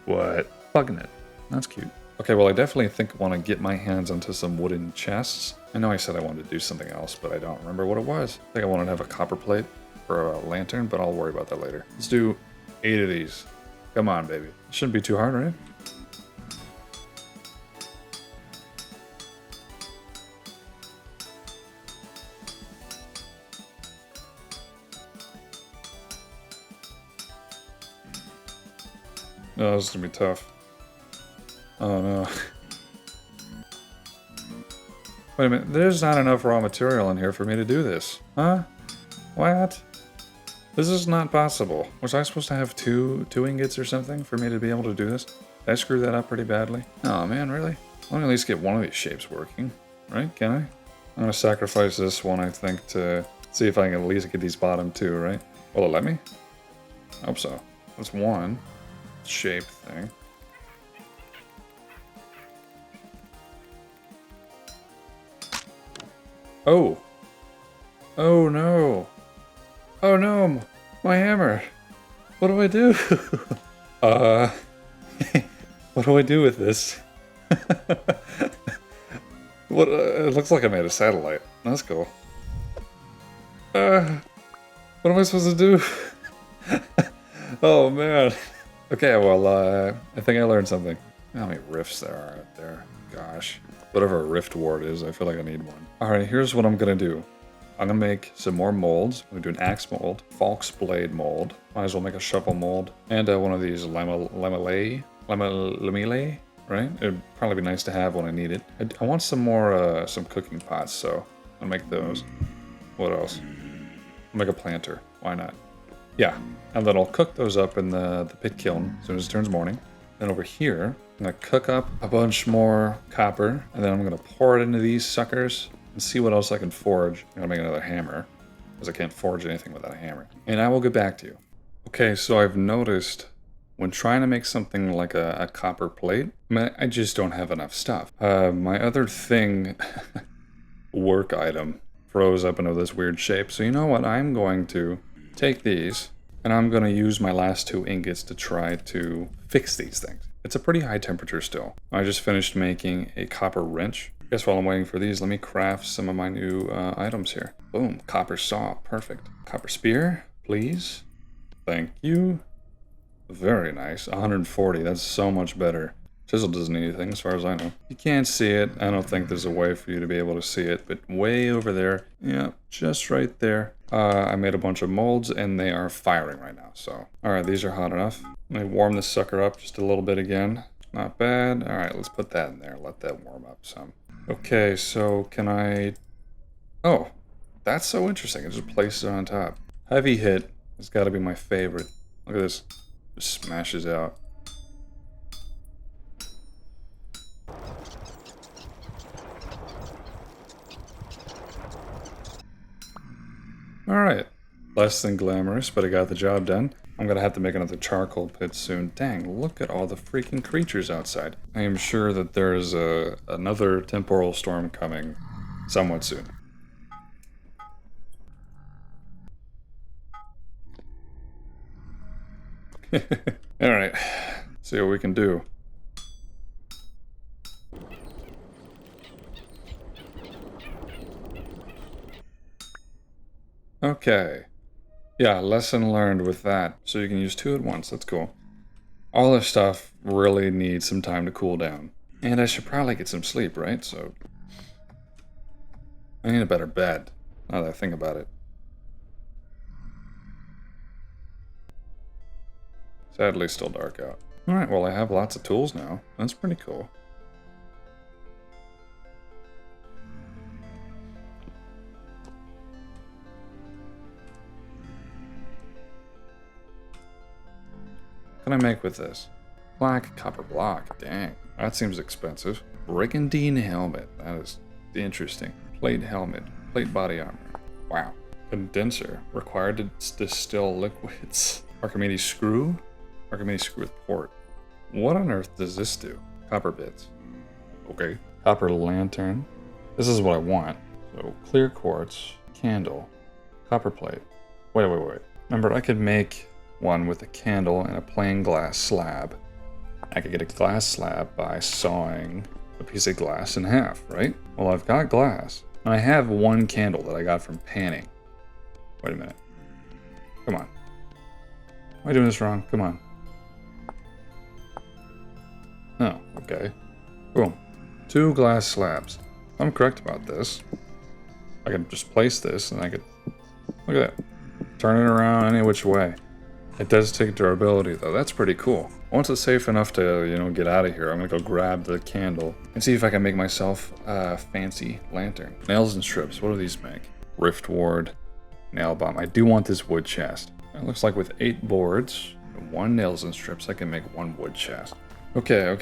S1: What? Bugging it. That's cute. Okay, well I definitely think I want to get my hands onto some wooden chests. I know I said I wanted to do something else, but I don't remember what it was. I think I wanted to have a copper plate for a lantern, but I'll worry about that later. Let's do 8 of these. Come on, baby. Shouldn't be too hard, right? Oh, this is gonna be tough. Oh no. Wait a minute, there's not enough raw material in here for me to do this. Huh? What? This is not possible. Was I supposed to have two ingots or something for me to be able to do this? Did I screw that up pretty badly? Oh man, really? Let me at least get one of these shapes working. Right? Can I? I'm gonna sacrifice this one, I think, to see if I can at least get these bottom two, right? Will it let me? I hope so. That's one shape thing. Oh! Oh no! Oh no! My hammer! What do I do? What do I do with this? What? It looks like I made a satellite. That's cool. What am I supposed to do? Oh man. Okay, well, I think I learned something. How many rifts there are out there? Gosh. Whatever a rift ward is, I feel like I need one. Alright, here's what I'm gonna do. I'm gonna make some more molds. I'm gonna do an axe mold, falx blade mold. Might as well make a shovel mold. And one of these lamellay, right? It'd probably be nice to have when I need it. I want some more, some cooking pots, so I'll make those. What else? I'll make a planter. Why not? Yeah, and then I'll cook those up in the pit kiln as soon as it turns morning. Then over here, I'm gonna cook up a bunch more copper, and then I'm gonna pour it into these suckers and see what else I can forge. I'm gonna make another hammer, because I can't forge anything without a hammer. And I will get back to you. Okay, so I've noticed when trying to make something like a copper plate, I just don't have enough stuff. My other thing, work item, froze up into this weird shape. So you know what? I'm going to take these, and I'm going to use my last two ingots to try to fix these things. It's a pretty high temperature still. I just finished making a copper wrench. I guess while I'm waiting for these, let me craft some of my new items here. Boom, copper saw, perfect. Copper spear, please. Thank you. Very nice, 140, that's so much better. Chisel doesn't need anything as far as I know. You can't see it, I don't think there's a way for you to be able to see it, but way over there, yeah, just right there. I made a bunch of molds and they are firing right now, so. Alright, these are hot enough. Let me warm this sucker up just a little bit again. Not bad. Alright, let's put that in there, let that warm up some. Okay, so can I... Oh, that's so interesting, I just placed it on top. Heavy hit has got to be my favorite. Look at this. Just smashes out. Alright. Less than glamorous, but I got the job done. I'm gonna have to make another charcoal pit soon. Dang, look at all the freaking creatures outside. I am sure that there's another temporal storm coming somewhat soon. Alright, see what we can do. Okay. Yeah, lesson learned with that. So you can use two at once, that's cool. All this stuff really needs some time to cool down. And I should probably get some sleep, right? So I need a better bed, now that I think about it. Sadly, still dark out. Alright, well I have lots of tools now. That's pretty cool. What can I make with this? Black copper block, dang. That seems expensive. Brigandine helmet, that is interesting. Plate helmet, plate body armor. Wow. Condenser, required to distill liquids. Archimedes screw? Archimedes screw with port. What on earth does this do? Copper bits. Okay. Copper lantern. This is what I want. So, clear quartz, candle, copper plate. Wait. Remember, I could make one with a candle and a plain glass slab. I could get a glass slab by sawing a piece of glass in half, right? Well, I've got glass. And I have one candle that I got from panning. Wait a minute. Come on. Am I doing this wrong? Come on. Oh, okay. Boom. 2 glass slabs. If I'm correct about this, I could just place this and I could... Look at that. Turn it around any which way. It does take durability though, that's pretty cool. Once it's safe enough to, you know, get out of here, I'm gonna go grab the candle and see if I can make myself a fancy lantern. Nails and strips, what do these make? Rift ward, nail bomb. I do want this wood chest. It looks like with 8 boards, 1 nails and strips, I can make 1 wood chest. Okay.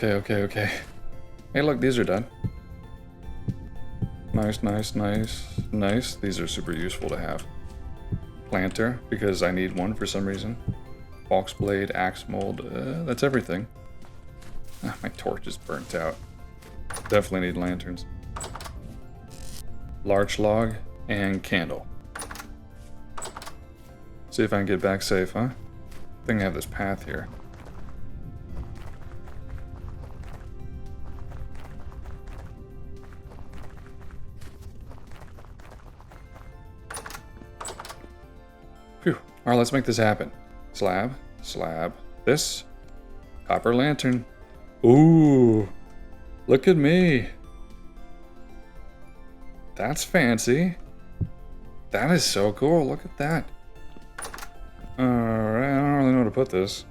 S1: Hey look, these are done. Nice. These are super useful to have. Planter, because I need one for some reason. Box blade, axe mold, that's everything. Ah, my torch is burnt out. Definitely need lanterns. Larch log and candle. See if I can get back safe, huh? I think I have this path here. Phew. Alright, let's make this happen. Slab. This. Copper lantern. Ooh. Look at me. That's fancy. That is so cool. Look at that. Alright, I don't really know where to put this.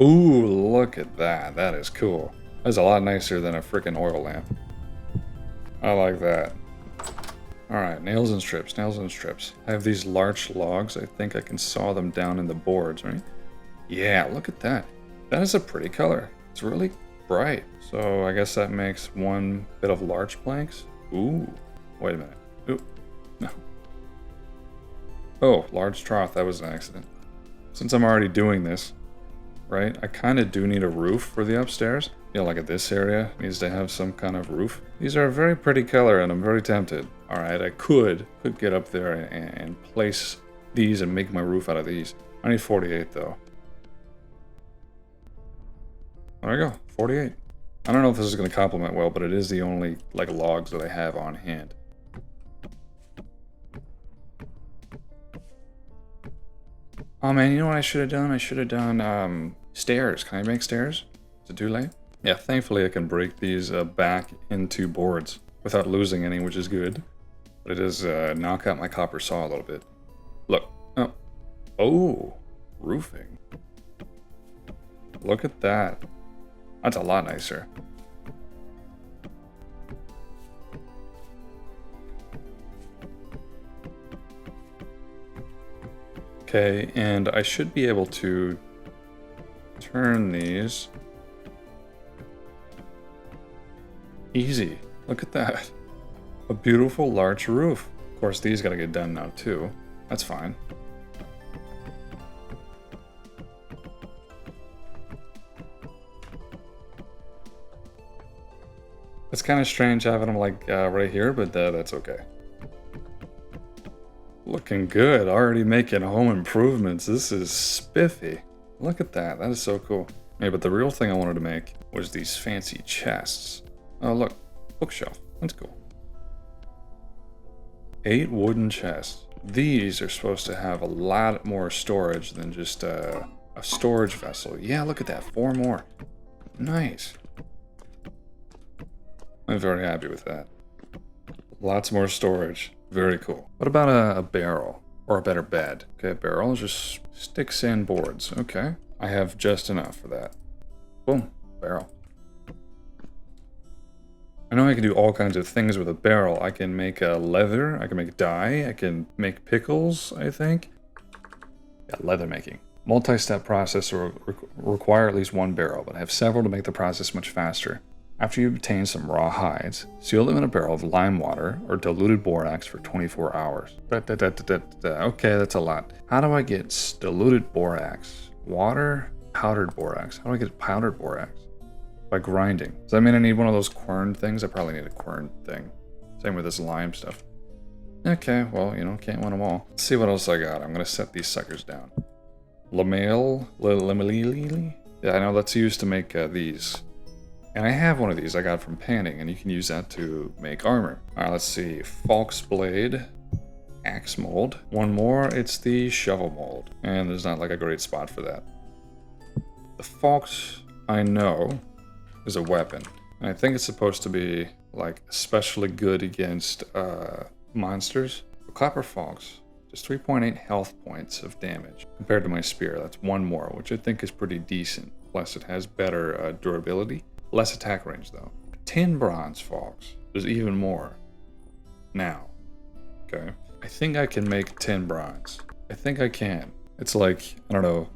S1: Ooh, look at that. That is cool. That's a lot nicer than a freaking oil lamp. I like that. Alright, nails and strips. I have these larch logs. I think I can saw them down in the boards, right? Yeah, look at that. That is a pretty color. It's really bright. So I guess that makes 1 bit of larch planks. Ooh, wait a minute. Ooh, no. Oh, large trough. That was an accident. Since I'm already doing this, right, I kind of do need a roof for the upstairs. You know, like at this area needs to have some kind of roof. These are a very pretty color and I'm very tempted. All right, I could get up there and place these and make my roof out of these. I need 48 though. There we go, 48. I don't know if this is going to complement well, but it is the only like logs that I have on hand. Oh man, you know what I should have done? I should have done stairs. Can I make stairs? Is it too late? Yeah, thankfully I can break these back into boards without losing any, which is good. But it does knock out my copper saw a little bit. Look. Oh, roofing. Look at that. That's a lot nicer. Okay, and I should be able to turn these. Easy. Look at that. A beautiful larch roof. Of course, these gotta get done now too. That's fine. It's kind of strange having them like right here, but that's okay. Looking good. Already making home improvements. This is spiffy. Look at that. That is so cool. Yeah, but the real thing I wanted to make was these fancy chests. Oh, look. Bookshelf. That's cool. 8 wooden chests. These are supposed to have a lot more storage than just a storage vessel. Yeah, look at that. 4 more. Nice. I'm very happy with that. Lots more storage. Very cool. What about a barrel? Or a better bed? Okay, a barrel just sticks in boards. Okay. I have just enough for that. Boom. Barrel. I know I can do all kinds of things with a barrel. I can make leather. I can make dye. I can make pickles, I think. Yeah, leather making. Multi-step process will require at least 1 barrel, but I have several to make the process much faster. After you obtain some raw hides, seal them in a barrel of lime water or diluted borax for 24 hours. Okay, that's a lot. How do I get diluted borax? Water? Powdered borax. How do I get powdered borax? By grinding. Does that mean I need one of those quern things? I probably need a quern thing. Same with this lime stuff. Okay, well, you know, can't win them all. Let's see what else I got. I'm gonna set these suckers down. Lamale? Yeah, I know that's used to make these. And I have one of these I got from panning, and you can use that to make armor. Alright, let's see. Falk's blade. Axe mold. One more, it's the shovel mold. And there's not like a great spot for that. The Falk's, I know, is a weapon. And I think it's supposed to be like especially good against monsters. The copper Falk's. Just 3.8 health points of damage compared to my spear. That's one more, which I think is pretty decent. Plus, it has better durability. Less attack range, though. 10 bronze, folks. There's even more. Now. Okay. I think I can make 10 bronze. I think I can. It's like, I don't know,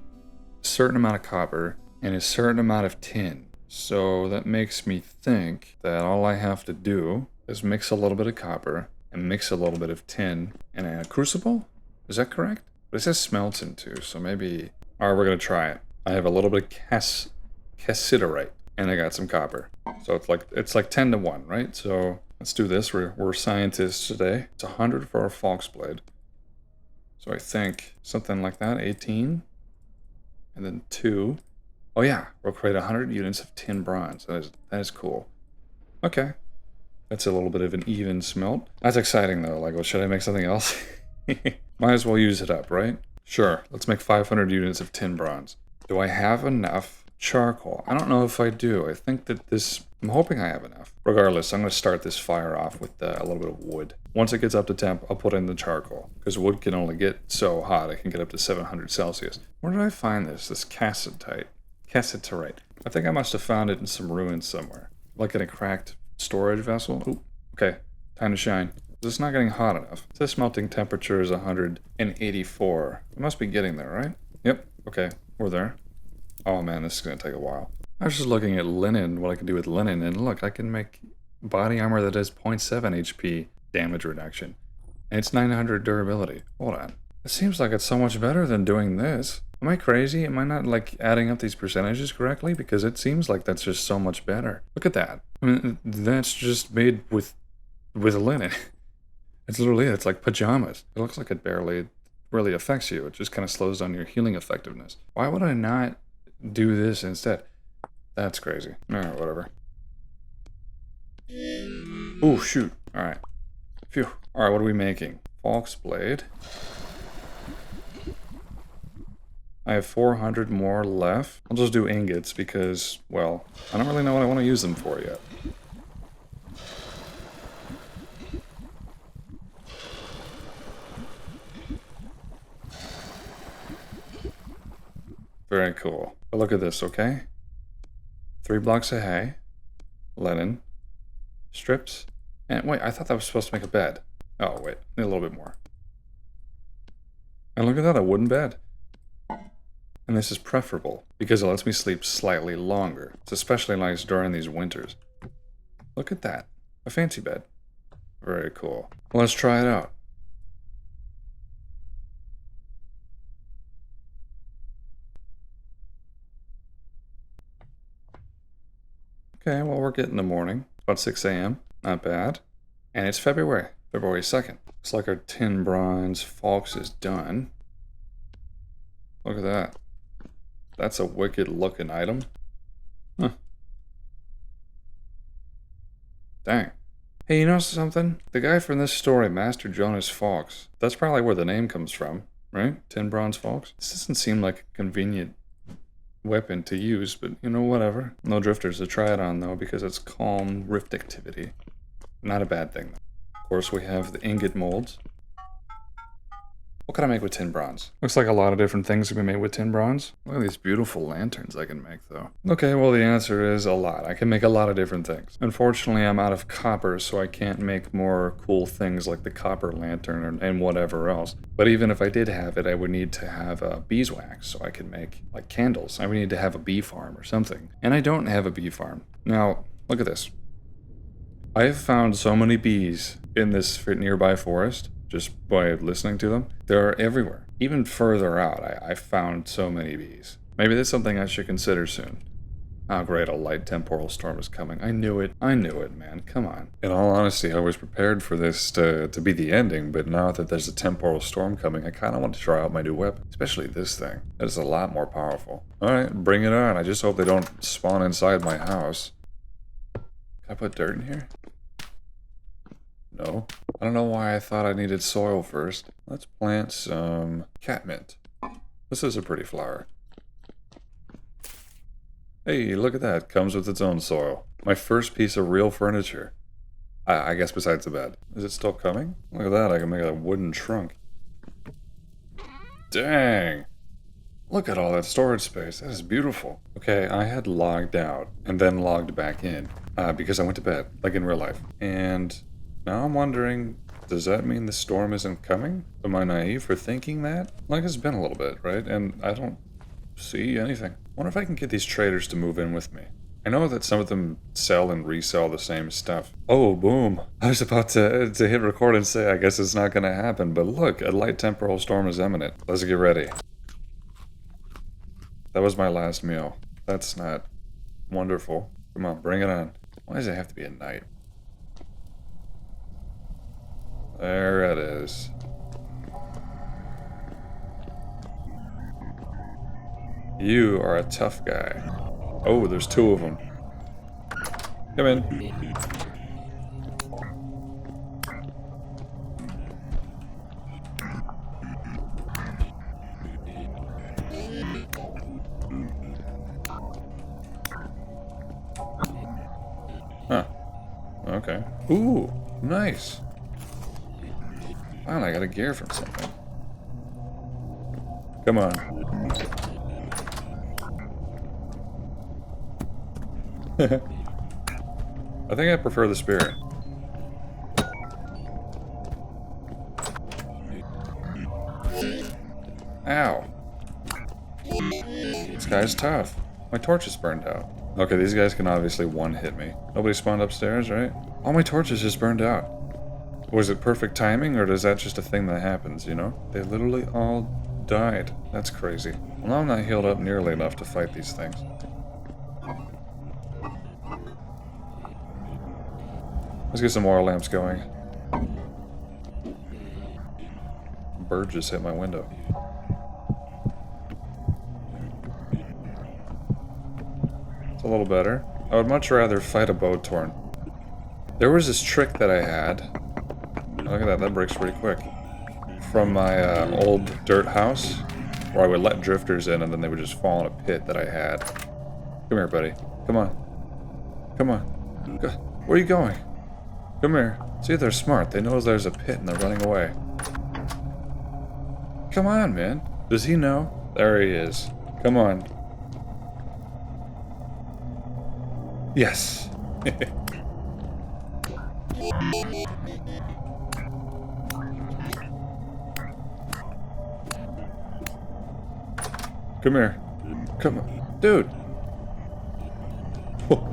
S1: a certain amount of copper and a certain amount of tin. So that makes me think that all I have to do is mix a little bit of copper and mix a little bit of tin in a crucible? Is that correct? But it says smelting too, so maybe... Alright, we're gonna try it. I have a little bit of cassiterite, and I got some copper. So it's like 10 to 1, right? So let's do this. We're scientists today. It's 100 for our Fox blade. So I think something like that, 18. And then 2. Oh yeah, we'll create 100 units of tin bronze. That is cool. Okay. That's a little bit of an even smelt. That's exciting though. Like, well, should I make something else? Might as well use it up, right? Sure, let's make 500 units of tin bronze. Do I have enough charcoal? I don't know if I do. I think that I'm hoping I have enough. Regardless, I'm going to start this fire off with a little bit of wood. Once it gets up to temp, I'll put in the charcoal. Because wood can only get so hot, it can get up to 700 Celsius. Where did I find this? This cassiterite. I think I must have found it in some ruins somewhere. Like in a cracked storage vessel. Ooh, okay, time to shine. It's not getting hot enough. This smelting temperature is 184. It must be getting there, right? Yep, okay, we're there. Oh man, this is gonna take a while. I was just looking at linen, what I can do with linen, and look, I can make body armor that has 0.7 HP damage reduction. And it's 900 durability. Hold on. It seems like it's so much better than doing this. Am I crazy? Am I not, like, adding up these percentages correctly? Because it seems like that's just so much better. Look at that. I mean, that's just made with linen. It's literally it. It's like pajamas. It looks like it barely really affects you. It just kind of slows down your healing effectiveness. Why would I not do this instead? That's crazy. Alright, whatever. Oh, shoot. Alright. Phew. Alright, what are we making? Fox blade. I have 400 more left. I'll just do ingots because, well, I don't really know what I want to use them for yet. Very cool. But look at this, okay? 3 blocks of hay, linen, strips, and wait, I thought that was supposed to make a bed. Oh, wait, need a little bit more. And look at that, a wooden bed. And this is preferable because it lets me sleep slightly longer. It's especially nice during these winters. Look at that, a fancy bed. Very cool. Well, let's try it out. Okay, well, we're getting the morning. It's about 6 a.m. Not bad. And it's February 2nd. Looks like our tin bronze Fox is done. Look at that. That's a wicked looking item. Huh. Dang. Hey, you know something? The guy from this story, Master Jonas Fox, that's probably where the name comes from, right? Tin bronze Fox? This doesn't seem like a convenient weapon to use, but you know, whatever. No drifters to try it on though, because it's calm rift activity. Not a bad thing though. Of course, we have the ingot molds. What can I make with tin bronze? Looks like a lot of different things can be made with tin bronze. Look at these beautiful lanterns I can make though. Okay, well the answer is a lot. I can make a lot of different things. Unfortunately, I'm out of copper, so I can't make more cool things like the copper lantern and whatever else. But even if I did have it, I would need to have beeswax so I could make like candles. I would need to have a bee farm or something. And I don't have a bee farm. Now, look at this. I have found so many bees in this nearby forest. Just by listening to them. They're everywhere. Even further out, I found so many bees. Maybe that's something I should consider soon. Oh great, a light temporal storm is coming. I knew it, man, come on. In all honesty, I was prepared for this to be the ending, but now that there's a temporal storm coming, I kind of want to try out my new weapon. Especially this thing. That is a lot more powerful. Alright, bring it on. I just hope they don't spawn inside my house. Can I put dirt in here? No. I don't know why I thought I needed soil first. Let's plant some catmint. This is a pretty flower. Hey, look at that. Comes with its own soil. My first piece of real furniture. I guess besides the bed. Is it still coming? Look at that. I can make a wooden trunk. Dang. Look at all that storage space. That is beautiful. Okay, I had logged out and then logged back in because I went to bed, like in real life. And now I'm wondering, does that mean the storm isn't coming? Am I naive for thinking that? Like, it's been a little bit, right? And I don't see anything. Wonder if I can get these traders to move in with me. I know that some of them sell and resell the same stuff. Oh, boom. I was about to hit record and say, I guess it's not going to happen. But look, a light temporal storm is imminent. Let's get ready. That was my last meal. That's not wonderful. Come on, bring it on. Why does it have to be at night? There it is. You are a tough guy. Oh, there's two of them. Come in. Huh. Okay. Ooh, nice. Finally, I got a gear from something. Come on. I think I prefer the spear. Ow. This guy's tough. My torch is burned out. Okay, these guys can obviously one-hit me. Nobody spawned upstairs, right? All my torches just burned out. Was it perfect timing, or is that just a thing that happens, you know? They literally all died. That's crazy. Well, now I'm not healed up nearly enough to fight these things. Let's get some oil lamps going. Bird just hit my window. It's a little better. I would much rather fight a bow torn. There was this trick that I had. Look at that, that breaks pretty quick. From my old dirt house, where I would let drifters in and then they would just fall in a pit that I had. Come here, buddy. Come on. Come on. Go. Where are you going? Come here. See, they're smart. They know there's a pit and they're running away. Come on, man. Does he know? There he is. Come on. Yes. Come here. Come on. Dude. Whoa.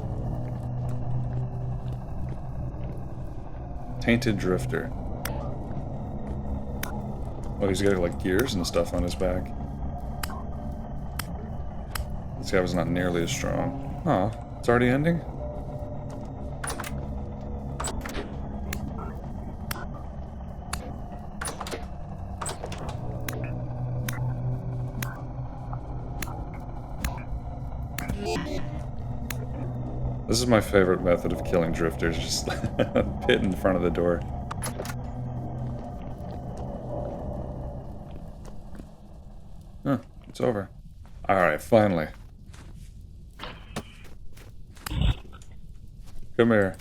S1: Tainted Drifter. Oh, he's got like gears and stuff on his back. This guy was not nearly as strong. Oh, it's already ending? This is my favorite method of killing drifters, just pit in front of the door. Huh, it's over. Alright, finally. Come here.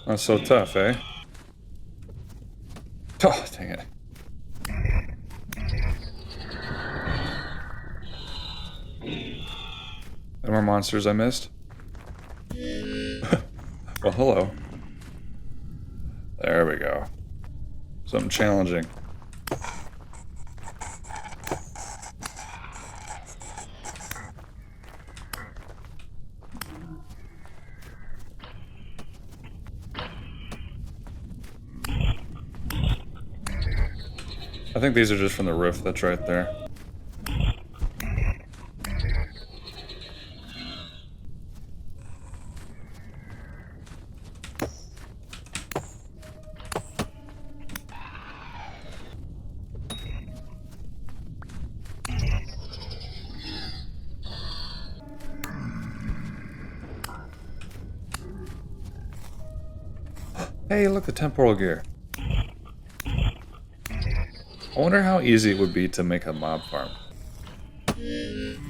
S1: That's so tough, eh? Oh, dang it. Any more monsters I missed? Well, hello. There we go. Something challenging. I think these are just from the roof that's right there. Hey, look, the temporal gear. I wonder how easy it would be to make a mob farm.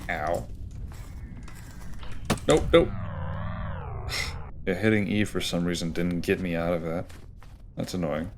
S1: Ow. Nope, nope. Yeah, hitting E for some reason didn't get me out of that. That's annoying.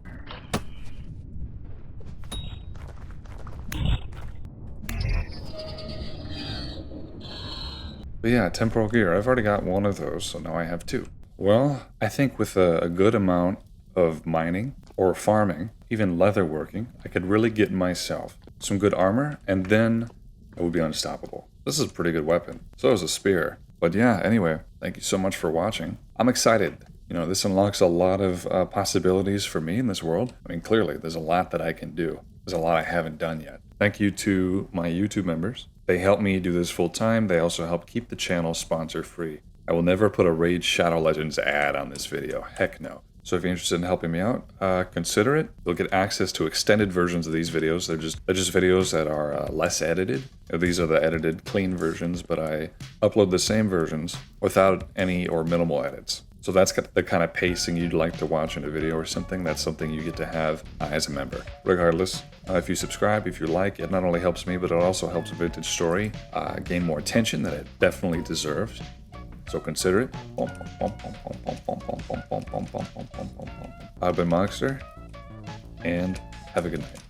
S1: But yeah, temporal gear. I've already got one of those, so now I have two. Well, I think with a good amount of mining or farming, even leatherworking, I could really get myself some good armor, and then I would be unstoppable. This is a pretty good weapon. So is a spear. But yeah, anyway, thank you so much for watching. I'm excited. You know, this unlocks a lot of possibilities for me in this world. I mean, clearly, there's a lot that I can do. There's a lot I haven't done yet. Thank you to my YouTube members. They help me do this full time. They also help keep the channel sponsor free. I will never put a Raid Shadow Legends ad on this video. Heck no. So if you're interested in helping me out, consider it. You'll get access to extended versions of these videos. They're just videos that are less edited. These are the edited, clean versions, but I upload the same versions without any or minimal edits. So that's the kind of pacing you'd like to watch in a video or something. That's something you get to have as a member. Regardless, if you subscribe, if you like, it not only helps me, but it also helps Vintage Story gain more attention that it definitely deserves. So consider it. I've been Monster, and have a good night.